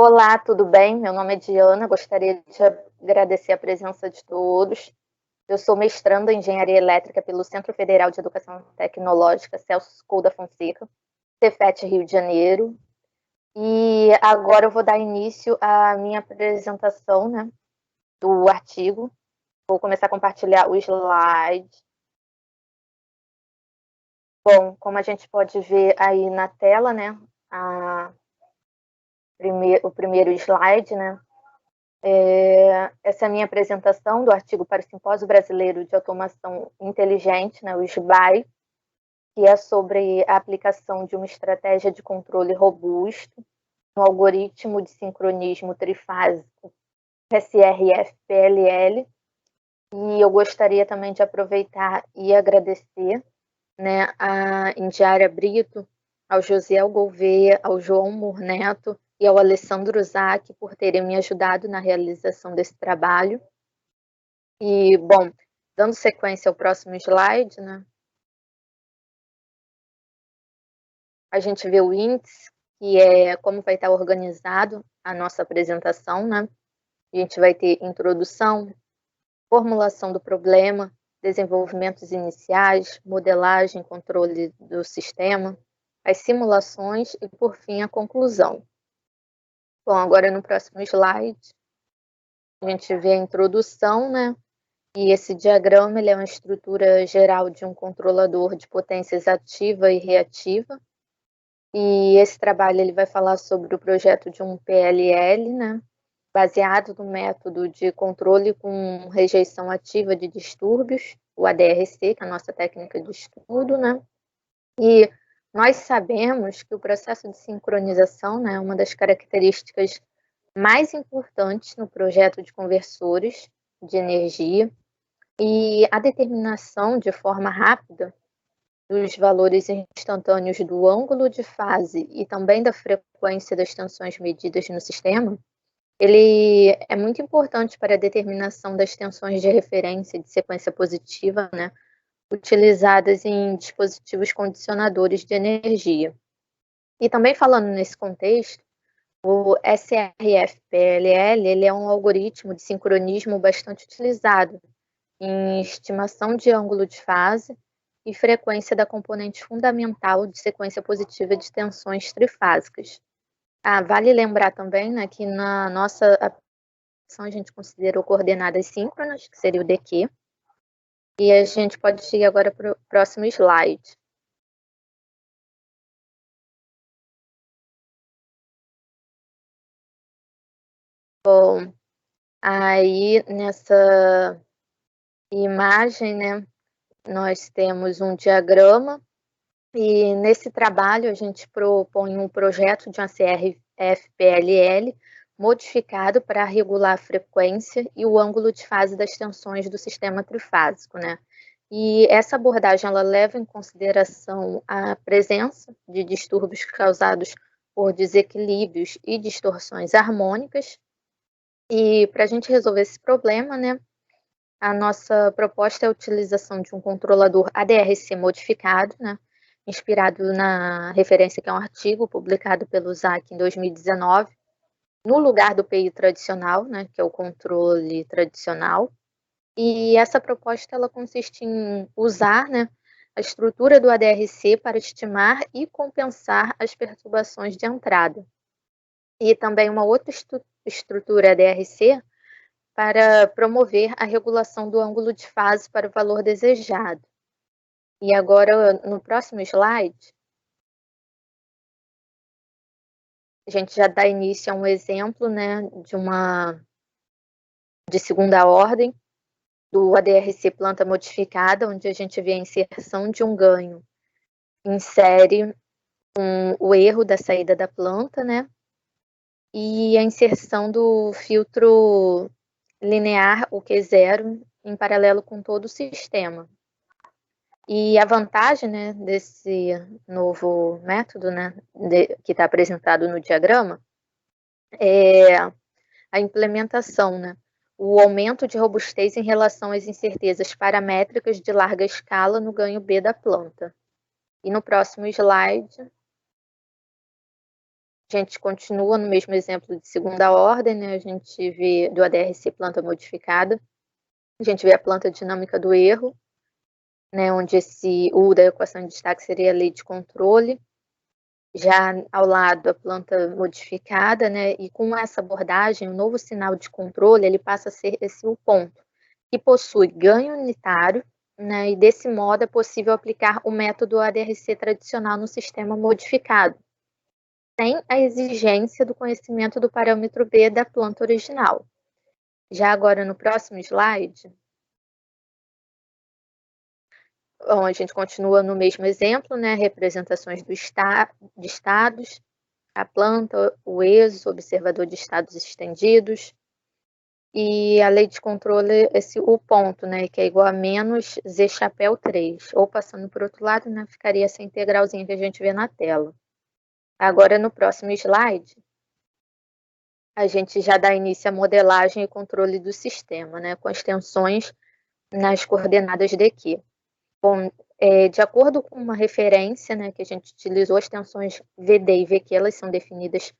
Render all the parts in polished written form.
Olá, tudo bem? Meu nome é Diana, gostaria de agradecer a presença de todos. Eu sou mestranda em Engenharia Elétrica pelo Centro Federal de Educação Tecnológica Celso Couda Fonseca, Cefet Rio de Janeiro. E agora eu vou dar início à minha apresentação, né, do artigo. Vou começar a compartilhar o slide. Bom, como a gente pode ver aí na tela, né, o primeiro slide, né, essa é a minha apresentação do artigo para o Simpósio Brasileiro de Automação Inteligente, né, o SBAI, que é sobre a aplicação de uma estratégia de controle robusto no algoritmo de sincronismo trifásico SRF-PLL. E eu gostaria também de aproveitar e agradecer, né, a Indiara Brito, ao Josiel Gouveia, ao João Murneto e ao Alessandro Zac por terem me ajudado na realização desse trabalho. E, bom, dando sequência ao próximo slide, né, a gente vê o índice, que é como vai estar organizado a nossa apresentação, né? A gente vai ter introdução, formulação do problema, desenvolvimentos iniciais, modelagem, controle do sistema, as simulações e, por fim, a conclusão. Bom, agora no próximo slide, a gente vê a introdução, né? E esse diagrama ele é uma estrutura geral de um controlador de potências ativa e reativa. E esse trabalho ele vai falar sobre o projeto de um PLL, né? Baseado no método de controle com rejeição ativa de distúrbios, o ADRC, que é a nossa técnica de estudo, né? E nós sabemos que o processo de sincronização, né, é uma das características mais importantes no projeto de conversores de energia, e a determinação de forma rápida dos valores instantâneos do ângulo de fase e também da frequência das tensões medidas no sistema, ele é muito importante para a determinação das tensões de referência de sequência positiva, né, utilizadas em dispositivos condicionadores de energia. E também falando nesse contexto, o SRF-PLL ele é um algoritmo de sincronismo bastante utilizado em estimação de ângulo de fase e frequência da componente fundamental de sequência positiva de tensões trifásicas. Vale lembrar também, né, que na nossa aplicação a gente considerou coordenadas síncronas, que seria o DQ, e a gente pode ir agora para o próximo slide. Bom, aí nessa imagem, né, nós temos um diagrama, e nesse trabalho a gente propõe um projeto de uma CRF-PLL modificado para regular a frequência e o ângulo de fase das tensões do sistema trifásico, né? E essa abordagem ela leva em consideração a presença de distúrbios causados por desequilíbrios e distorções harmônicas. E para a gente resolver esse problema, né, a nossa proposta é a utilização de um controlador ADRC modificado, né, inspirado na referência que é um artigo publicado pelo ZAC em 2019, no lugar do PI tradicional, né, que é o controle tradicional. E essa proposta ela consiste em usar, né, a estrutura do ADRC para estimar e compensar as perturbações de entrada. E também uma outra estrutura ADRC para promover a regulação do ângulo de fase para o valor desejado. E agora, no próximo slide, a gente já dá início a um exemplo, né, de segunda ordem, do ADRC planta modificada, onde a gente vê a inserção de um ganho em série com o erro da saída da planta, né, e a inserção do filtro linear, o Q0, em paralelo com todo o sistema. E a vantagem, né, desse novo método, né, que está apresentado no diagrama, é a implementação, né, o aumento de robustez em relação às incertezas paramétricas de larga escala no ganho B da planta. E no próximo slide, A gente continua no mesmo exemplo de segunda ordem, né? A gente vê do ADRC planta modificada, a gente vê a planta dinâmica do erro, né? Onde esse U da equação de destaque seria a lei de controle. Já ao lado a planta modificada, né? E com essa abordagem, o novo sinal de controle ele passa a ser esse U ponto, que possui ganho unitário, né? E desse modo é possível aplicar o método ADRC tradicional no sistema modificado, sem a exigência do conhecimento do parâmetro B da planta original. Já agora no próximo slide, bom, a gente continua no mesmo exemplo, né? Representações de estados, a planta, o ESO, observador de estados estendidos, e a lei de controle, o ponto, né? Que é igual a menos Z chapéu 3. Ou passando por outro lado, né? Ficaria essa integralzinha que a gente vê na tela. Agora, no próximo slide, a gente já dá início à modelagem e controle do sistema, né, com as tensões nas coordenadas daqui. Bom, de acordo com uma referência, né, que a gente utilizou, as tensões VD e VQ, elas são definidas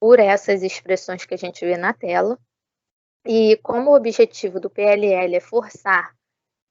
por essas expressões que a gente vê na tela. E como o objetivo do PLL é forçar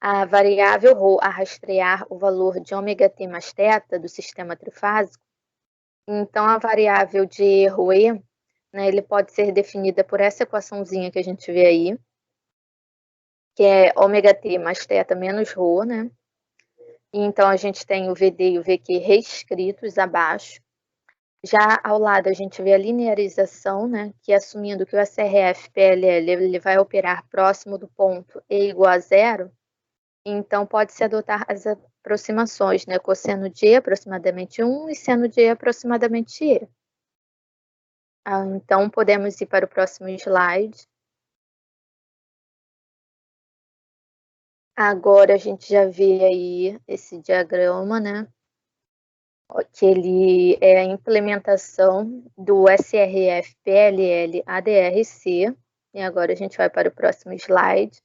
a variável ρ a rastrear o valor de ômega-t mais θ do sistema trifásico, então a variável de erro E, né, ele pode ser definida por essa equaçãozinha que a gente vê aí, que é ômega-t mais θ menos ρ, né? E então a gente tem o VD e o VQ reescritos abaixo. Já ao lado a gente vê a linearização, né, que assumindo que o SRF-PLL ele vai operar próximo do ponto E igual a zero, então pode-se adotar as aproximações, né, cosseno de E aproximadamente 1 e seno de E aproximadamente E. Então podemos ir para o próximo slide. Agora a gente já vê aí esse diagrama, né? Que ele é a implementação do SRF-PLL-ADRC. E agora a gente vai para o próximo slide.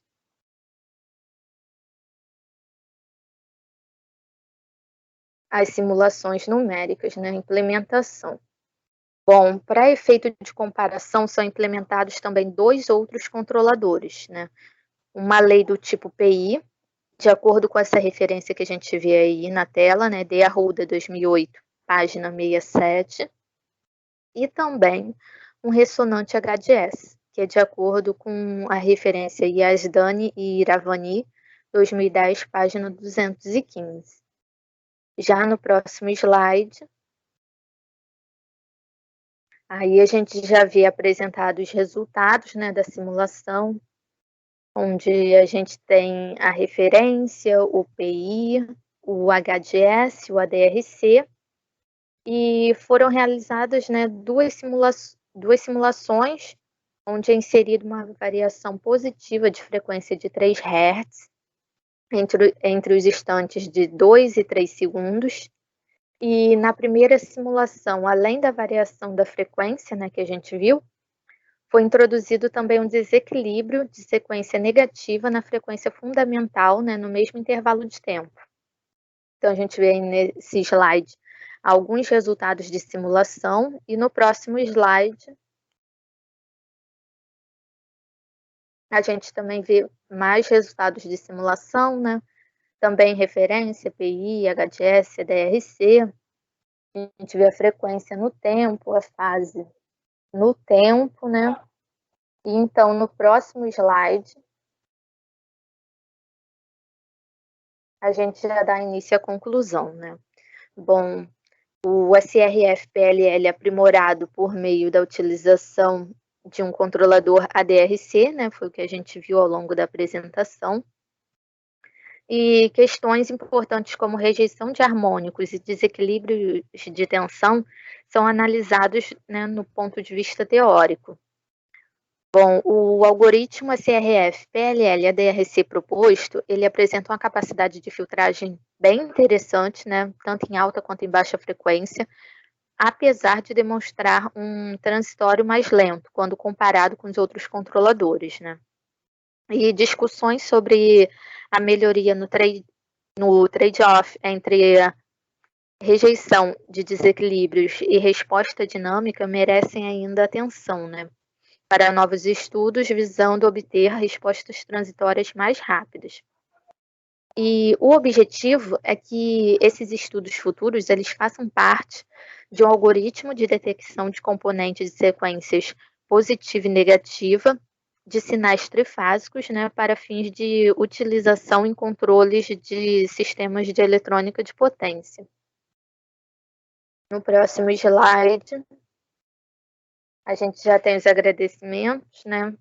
As simulações numéricas, né? Implementação. Bom, para efeito de comparação, são implementados também dois outros controladores, né? Uma lei do tipo PI, de acordo com essa referência que a gente vê aí na tela, né, de Arruda 2008, página 67, e também um ressonante HDS, que é de acordo com a referência Yazdani e Iravani, 2010, página 215. Já no próximo slide, aí a gente já vê apresentados os resultados, né, da simulação, onde a gente tem a referência, o PI, o HDS, o ADRC, e foram realizadas, né, duas simulações, onde é inserida uma variação positiva de frequência de 3 Hz entre os instantes de 2 e 3 segundos. E na primeira simulação, além da variação da frequência, né, que a gente viu, foi introduzido também um desequilíbrio de sequência negativa na frequência fundamental, né, no mesmo intervalo de tempo. Então, a gente vê nesse slide alguns resultados de simulação e no próximo slide a gente também vê mais resultados de simulação, né? Também referência, PI, HDS, DRC. A gente vê a frequência no tempo, a fase no tempo, né? E então, no próximo slide, a gente já dá início à conclusão, né? Bom, o SRF-PLL aprimorado por meio da utilização de um controlador ADRC, né? Foi o que a gente viu ao longo da apresentação. E questões importantes como rejeição de harmônicos e desequilíbrios de tensão são analisados, né, no ponto de vista teórico. Bom, o algoritmo SRF-PLL-ADRC proposto, ele apresenta uma capacidade de filtragem bem interessante, né, tanto em alta quanto em baixa frequência, apesar de demonstrar um transitório mais lento, quando comparado com os outros controladores, né. E discussões sobre a melhoria no trade-off entre rejeição de desequilíbrios e resposta dinâmica merecem ainda atenção, né? Para novos estudos visando obter respostas transitórias mais rápidas. E o objetivo é que esses estudos futuros eles façam parte de um algoritmo de detecção de componentes de sequências positiva e negativa de sinais trifásicos, né, para fins de utilização em controles de sistemas de eletrônica de potência. No próximo slide, a gente já tem os agradecimentos, né?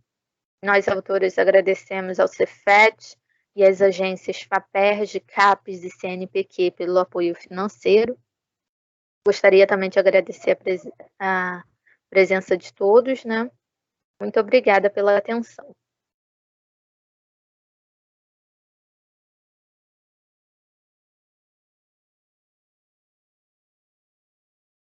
Nós, autores, agradecemos ao Cefet e às agências FAPERJ, CAPES e CNPq pelo apoio financeiro. Gostaria também de agradecer a presença de todos, né? Muito obrigada pela atenção.